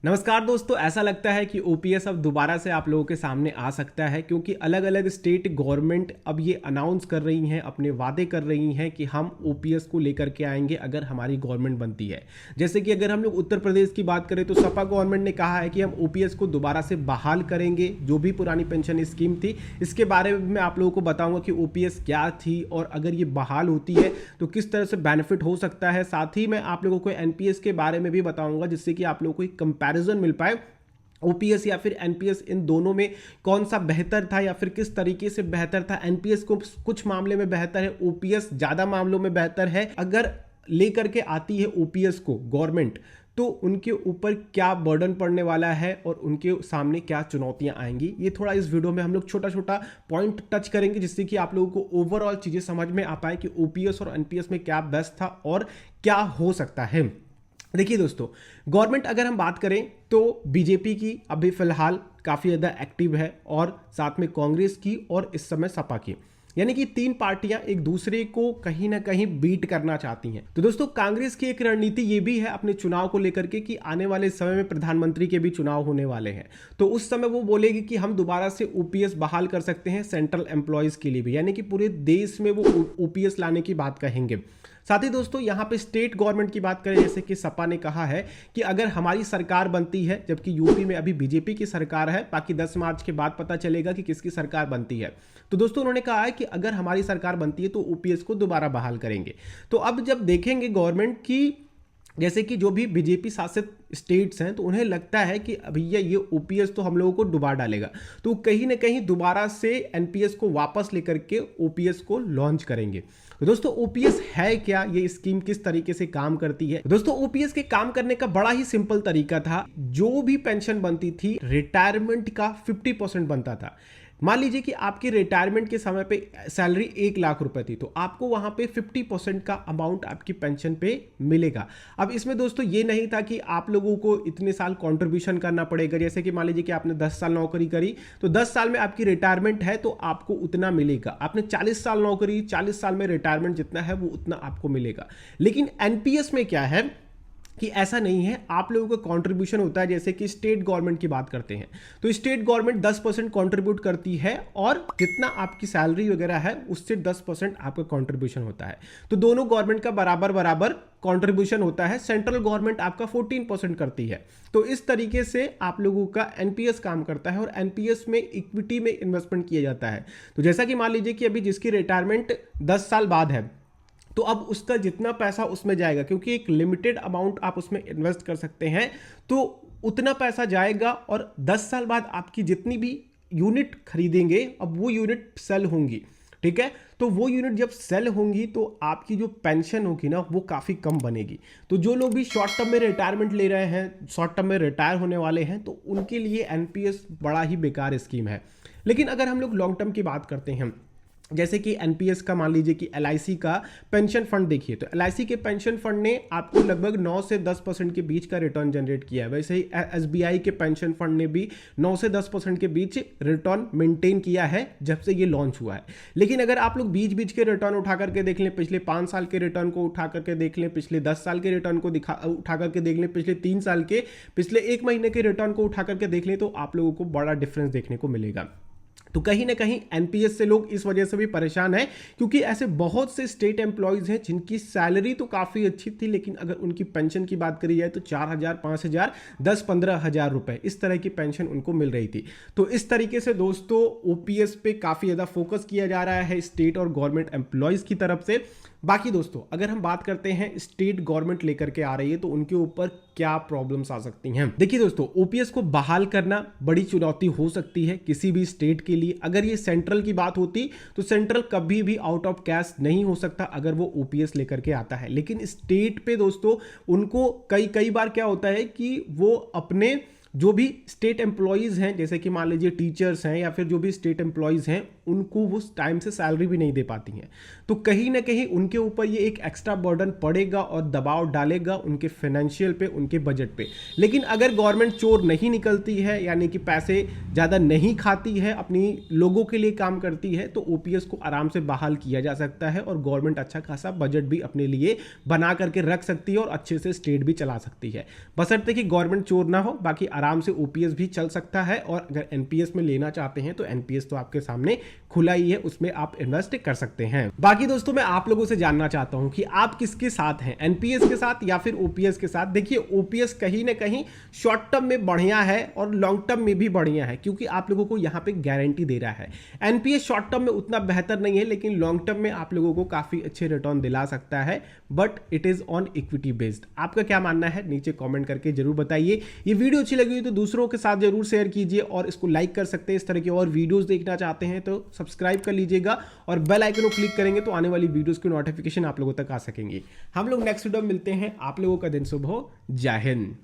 नमस्कार दोस्तों, ऐसा लगता है कि ओपीएस अब दोबारा से आप लोगों के सामने आ सकता है क्योंकि अलग अलग स्टेट गवर्नमेंट अब ये अनाउंस कर रही हैं, अपने वादे कर रही हैं कि हम ओपीएस को लेकर के आएंगे अगर हमारी गवर्नमेंट बनती है। जैसे कि अगर हम लोग उत्तर प्रदेश की बात करें तो सपा गवर्नमेंट ने कहा है कि हम ओपीएस को दोबारा से बहाल करेंगे। जो भी पुरानी पेंशन स्कीम थी इसके बारे में मैं आप लोगों को बताऊंगा कि ओपीएस क्या थी और अगर ये बहाल होती है तो किस तरह से बेनिफिट हो सकता है। साथ ही मैं आप लोगों को एनपीएस के बारे में भी बताऊंगा जिससे कि आप लोगों को एक कंपैरिजन मिल पाए ओपीएस या फिर एनपीएस, इन दोनों में कौन सा बेहतर था या फिर किस तरीके से बेहतर था। एनपीएस को कुछ मामले में बेहतर है, ओपीएस ज़्यादा मामलों में बेहतर है। अगर लेकर के आती है ओपीएस को गवर्नमेंट तो उनके ऊपर क्या बर्डन पड़ने वाला है और उनके सामने क्या चुनौतियां आएंगी, ये थोड़ा इस वीडियो में हम लोग छोटा छोटा पॉइंट टच करेंगे जिससे कि आप लोगों को ओवरऑल चीज़ें समझ में आ पाए कि ओपीएस और एनपीएस में क्या बेस्ट था और क्या हो सकता है। देखिए दोस्तों, गवर्नमेंट अगर हम बात करें तो बीजेपी की अभी फिलहाल काफ़ी ज़्यादा एक्टिव है और साथ में कांग्रेस की और इस समय सपा की, यानी कि तीन पार्टियां एक दूसरे को कहीं ना कहीं बीट करना चाहती हैं। तो दोस्तों, कांग्रेस की एक रणनीति ये भी है अपने चुनाव को लेकर के कि आने वाले समय में प्रधानमंत्री के भी चुनाव होने वाले हैं, तो उस समय वो बोलेगी कि हम दोबारा से ओपीएस बहाल कर सकते हैं सेंट्रल एम्प्लॉयज़ के लिए भी, यानी कि पूरे देश में वो ओपीएस लाने की बात कहेंगे। साथ ही दोस्तों, यहाँ पे स्टेट गवर्नमेंट की बात करें, जैसे कि सपा ने कहा है कि अगर हमारी सरकार बनती है, जबकि यूपी में अभी बीजेपी की सरकार है, बाकी 10 मार्च के बाद पता चलेगा कि किसकी सरकार बनती है। तो दोस्तों, उन्होंने कहा है कि अगर हमारी सरकार बनती है तो ओपीएस को दोबारा बहाल करेंगे। तो अब जब देखेंगे गवर्नमेंट की, जैसे कि जो भी बीजेपी शासित स्टेट्स हैं, तो उन्हें लगता है कि भैया ये ओपीएस तो हम लोगों को डुबा डालेगा, तो कहीं ना कहीं दोबारा से एनपीएस को वापस लेकर के ओपीएस को लॉन्च करेंगे। तो दोस्तों, ओपीएस है क्या, ये स्कीम किस तरीके से काम करती है। दोस्तों, ओपीएस के काम करने का बड़ा ही सिंपल तरीका था। जो भी पेंशन बनती थी रिटायरमेंट का 50% बनता था। मान लीजिए कि आपकी रिटायरमेंट के समय पे सैलरी 1 लाख रुपए थी, तो आपको वहां पे 50% का अमाउंट आपकी पेंशन पे मिलेगा। अब इसमें दोस्तों ये नहीं था कि आप लोगों को इतने साल कंट्रीब्यूशन करना पड़ेगा। जैसे कि मान लीजिए कि आपने 10 साल नौकरी करी तो 10 साल में आपकी रिटायरमेंट है तो आपको उतना मिलेगा। आपने 40 साल नौकरी, 40 साल में रिटायरमेंट जितना है वो उतना आपको मिलेगा। लेकिन एनपीएस में क्या है कि ऐसा नहीं है, आप लोगों का कंट्रीब्यूशन होता है। जैसे कि स्टेट गवर्नमेंट की बात करते हैं तो स्टेट गवर्नमेंट 10% कंट्रीब्यूट करती है और जितना आपकी सैलरी वगैरह है उससे 10% आपका कंट्रीब्यूशन होता है। तो दोनों गवर्नमेंट का बराबर बराबर कंट्रीब्यूशन होता है। सेंट्रल गवर्नमेंट आपका 14% करती है। तो इस तरीके से आप लोगों का एनपीएस काम करता है और एनपीएस में इक्विटी में इन्वेस्टमेंट किया जाता है। तो जैसा कि मान लीजिए कि अभी जिसकी रिटायरमेंट 10 साल बाद है तो अब उसका जितना पैसा उसमें जाएगा, क्योंकि एक लिमिटेड अमाउंट आप उसमें इन्वेस्ट कर सकते हैं, तो उतना पैसा जाएगा और 10 साल बाद आपकी जितनी भी यूनिट खरीदेंगे अब वो यूनिट सेल होंगी। ठीक है, तो वो यूनिट जब सेल होंगी तो आपकी जो पेंशन होगी ना वो काफ़ी कम बनेगी। तो जो लोग भी शॉर्ट टर्म में रिटायरमेंट ले रहे हैं, शॉर्ट टर्म में रिटायर होने वाले हैं, तो उनके लिए एनपीएस बड़ा ही बेकार स्कीम है। लेकिन अगर हम लोग लॉन्ग टर्म की बात करते हैं, जैसे कि एनपीएस का मान लीजिए कि एलआईसी का पेंशन फंड देखिए, तो एलआईसी के पेंशन फंड ने आपको लगभग 9 से 10% के बीच का रिटर्न जनरेट किया है। वैसे ही एसबीआई के पेंशन फंड ने भी 9 से 10% के बीच रिटर्न मेंटेन किया है जब से ये लॉन्च हुआ है। लेकिन अगर आप लोग बीच बीच के रिटर्न उठा करके देख लें, पिछले 5 साल के रिटर्न को उठा करके देख लें, पिछले 10 साल के रिटर्न को उठा करके देख लें, पिछले 3 साल के, पिछले 1 महीने के रिटर्न को उठा करके देख लें, तो आप लोगों को बड़ा डिफरेंस देखने को मिलेगा। तो कहीं ना कहीं एनपीएस से लोग इस वजह से भी परेशान हैं क्योंकि ऐसे बहुत से स्टेट एम्प्लॉयज़ हैं जिनकी सैलरी तो काफ़ी अच्छी थी, लेकिन अगर उनकी पेंशन की बात करी जाए तो 4,000, 5,000, 10-15 हज़ार रुपए इस तरह की पेंशन उनको मिल रही थी। तो इस तरीके से दोस्तों ओपीएस पे काफ़ी ज़्यादा फोकस किया जा रहा है स्टेट और गवर्नमेंट एम्प्लॉयज़ की तरफ से। बाकी दोस्तों, अगर हम बात करते हैं स्टेट गवर्नमेंट लेकर के आ रही है तो उनके ऊपर क्या प्रॉब्लम्स आ सकती हैं। देखिए दोस्तों, ओपीएस को बहाल करना बड़ी चुनौती हो सकती है किसी भी स्टेट के लिए। अगर ये सेंट्रल की बात होती तो सेंट्रल कभी भी आउट ऑफ कैश नहीं हो सकता अगर वो ओपीएस लेकर के आता है। लेकिन स्टेट पे दोस्तों उनको कई बार क्या होता है कि वो अपने जो भी स्टेट एम्प्लॉयज़ हैं, जैसे कि मान लीजिए टीचर्स हैं या फिर जो भी स्टेट एम्प्लॉयज़ हैं, उनको वो टाइम से सैलरी भी नहीं दे पाती हैं। तो कहीं ना कहीं उनके ऊपर ये एक एक्स्ट्रा बर्डन पड़ेगा और दबाव डालेगा उनके फाइनेंशियल पे, उनके बजट पे। लेकिन अगर गवर्नमेंट चोर नहीं निकलती है, यानी कि पैसे ज़्यादा नहीं खाती है, अपनी लोगों के लिए काम करती है, तो ओपीएस को आराम से बहाल किया जा सकता है और गवर्नमेंट अच्छा खासा बजट भी अपने लिए बना करके रख सकती है और अच्छे से स्टेट भी चला सकती है, बशर्ते कि गवर्नमेंट चोर ना हो। बाकी आराम से ओपीएस भी चल सकता है और अगर एनपीएस में लेना चाहते हैं तो एनपीएस तो आपके सामने खुला ही है, उसमें आप इन्वेस्ट कर सकते हैं। बाकी दोस्तों मैं आप लोगों से जानना चाहता हूं कि आप किसके साथ हैं, एनपीएस के साथ या फिर ओपीएस के साथ। देखिए ओपीएस कहीं ना कहीं शॉर्ट टर्म में बढ़िया है और लॉन्ग टर्म में भी बढ़िया है, क्योंकि आप लोगों को यहां पे गारंटी दे रहा है। एनपीएस शॉर्ट टर्म में उतना बेहतर नहीं है, लेकिन लॉन्ग टर्म में आप लोगों को काफी अच्छे रिटर्न दिला सकता है, but it is on equity based. आपका क्या मानना है नीचे कमेंट करके जरूर बताइए। ये वीडियो अच्छी लगी तो दूसरों के साथ जरूर शेयर कीजिए और इसको लाइक कर सकते हैं। इस तरह की और वीडियोस देखना चाहते हैं तो सब्सक्राइब कर लीजिएगा और बेल आइकन को क्लिक करेंगे तो आने वाली वीडियोस की नोटिफिकेशन आप लोगों तक आ सकेंगे। हम लोग नेक्स्ट वीडियो में मिलते हैं। आप लोगों का दिन शुभ हो। जय हिंद।